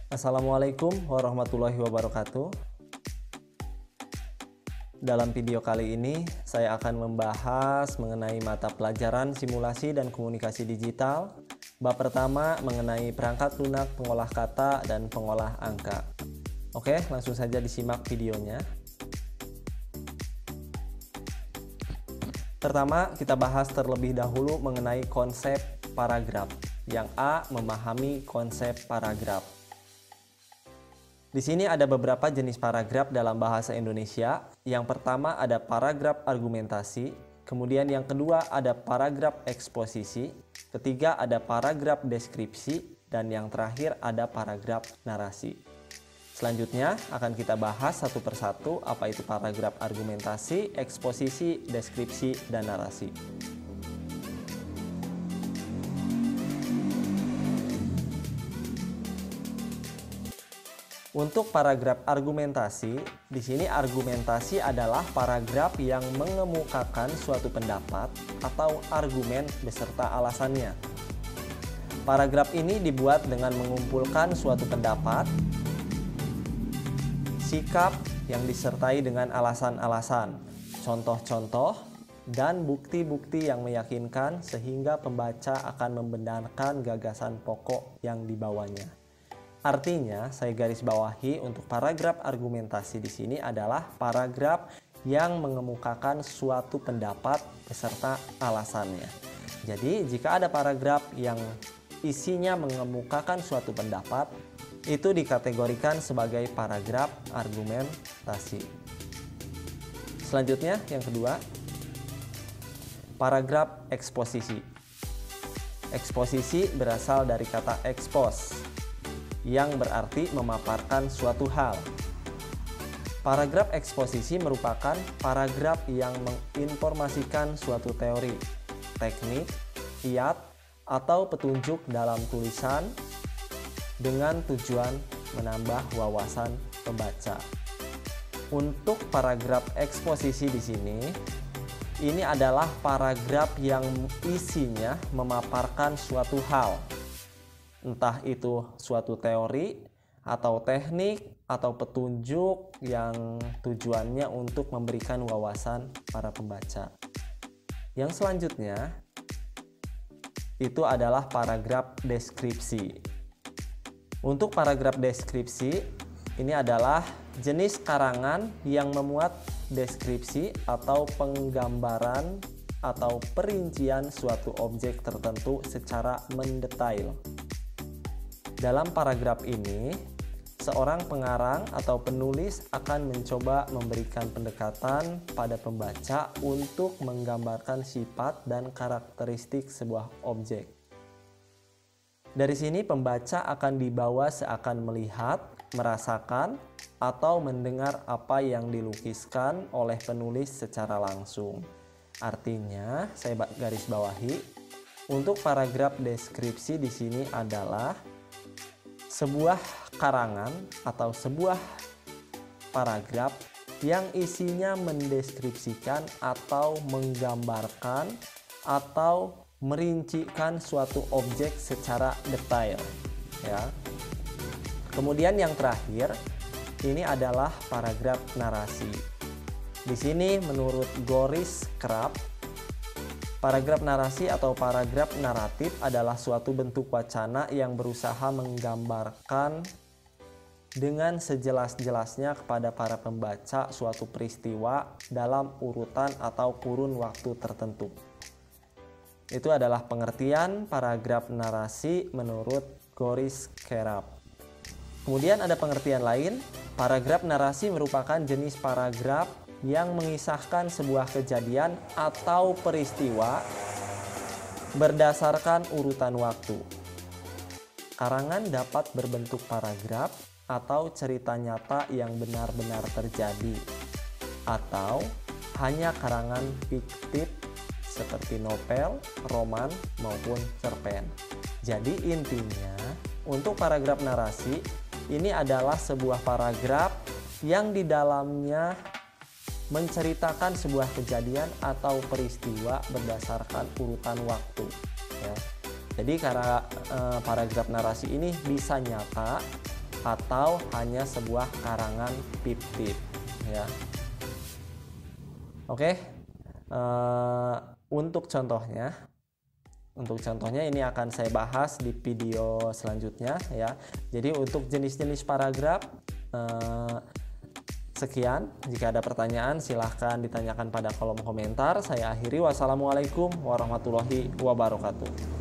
Assalamualaikum warahmatullahi wabarakatuh. Dalam video kali ini, saya akan membahas mengenai mata pelajaran simulasi dan komunikasi digital. Bab pertama mengenai perangkat lunak, pengolah kata, dan pengolah angka. Oke, langsung saja disimak videonya. Pertama, kita bahas terlebih dahulu mengenai konsep paragraf. Yang A, memahami konsep paragraf. Di sini ada beberapa jenis paragraf dalam bahasa Indonesia. Yang pertama ada paragraf argumentasi, kemudian yang kedua ada paragraf eksposisi, ketiga ada paragraf deskripsi, dan yang terakhir ada paragraf narasi. Selanjutnya akan kita bahas satu persatu apa itu paragraf argumentasi, eksposisi, deskripsi, dan narasi. Untuk paragraf argumentasi, di sini argumentasi adalah paragraf yang mengemukakan suatu pendapat atau argumen beserta alasannya. Paragraf ini dibuat dengan mengumpulkan suatu pendapat, sikap yang disertai dengan alasan-alasan, contoh-contoh, dan bukti-bukti yang meyakinkan sehingga pembaca akan membenarkan gagasan pokok yang dibawanya. Artinya, saya garis bawahi untuk paragraf argumentasi di sini adalah paragraf yang mengemukakan suatu pendapat beserta alasannya. Jadi, jika ada paragraf yang isinya mengemukakan suatu pendapat, itu dikategorikan sebagai paragraf argumentasi. Selanjutnya, yang kedua, paragraf eksposisi. Eksposisi berasal dari kata expose, yang berarti memaparkan suatu hal. Paragraf eksposisi merupakan paragraf yang menginformasikan suatu teori, teknik, kiat, atau petunjuk dalam tulisan dengan tujuan menambah wawasan pembaca. Untuk paragraf eksposisi di sini, ini adalah paragraf yang isinya memaparkan suatu hal, entah itu suatu teori atau teknik atau petunjuk yang tujuannya untuk memberikan wawasan para pembaca. Yang selanjutnya itu adalah paragraf deskripsi. Untuk paragraf deskripsi ini adalah jenis karangan yang memuat deskripsi atau penggambaran atau perincian suatu objek tertentu secara mendetail. Dalam paragraf ini, seorang pengarang atau penulis akan mencoba memberikan pendekatan pada pembaca untuk menggambarkan sifat dan karakteristik sebuah objek. Dari sini pembaca akan dibawa seakan melihat, merasakan, atau mendengar apa yang dilukiskan oleh penulis secara langsung. Artinya, saya garis bawahi, untuk paragraf deskripsi di sini adalah sebuah karangan atau sebuah paragraf yang isinya mendeskripsikan atau menggambarkan atau merincikan suatu objek secara detail, ya. Kemudian yang terakhir ini adalah paragraf narasi. Di sini menurut Goris Krab, paragraf narasi atau paragraf naratif adalah suatu bentuk wacana yang berusaha menggambarkan dengan sejelas-jelasnya kepada para pembaca suatu peristiwa dalam urutan atau kurun waktu tertentu. Itu adalah pengertian paragraf narasi menurut Goris Krab. Kemudian ada pengertian lain, paragraf narasi merupakan jenis paragraf yang mengisahkan sebuah kejadian atau peristiwa berdasarkan urutan waktu. Karangan dapat berbentuk paragraf atau cerita nyata yang benar-benar terjadi, atau hanya karangan fiktif seperti novel, roman, maupun cerpen. Jadi intinya, untuk paragraf narasi, ini adalah sebuah paragraf yang di dalamnya menceritakan sebuah kejadian atau peristiwa berdasarkan urutan waktu, ya. Jadi karena paragraf narasi ini bisa nyata atau hanya sebuah karangan pip-pip ya. Oke, untuk contohnya ini akan saya bahas di video selanjutnya ya. Jadi untuk jenis-jenis paragraf sekian. Jika ada pertanyaan silahkan ditanyakan pada kolom komentar. Saya akhiri, wassalamualaikum warahmatullahi wabarakatuh.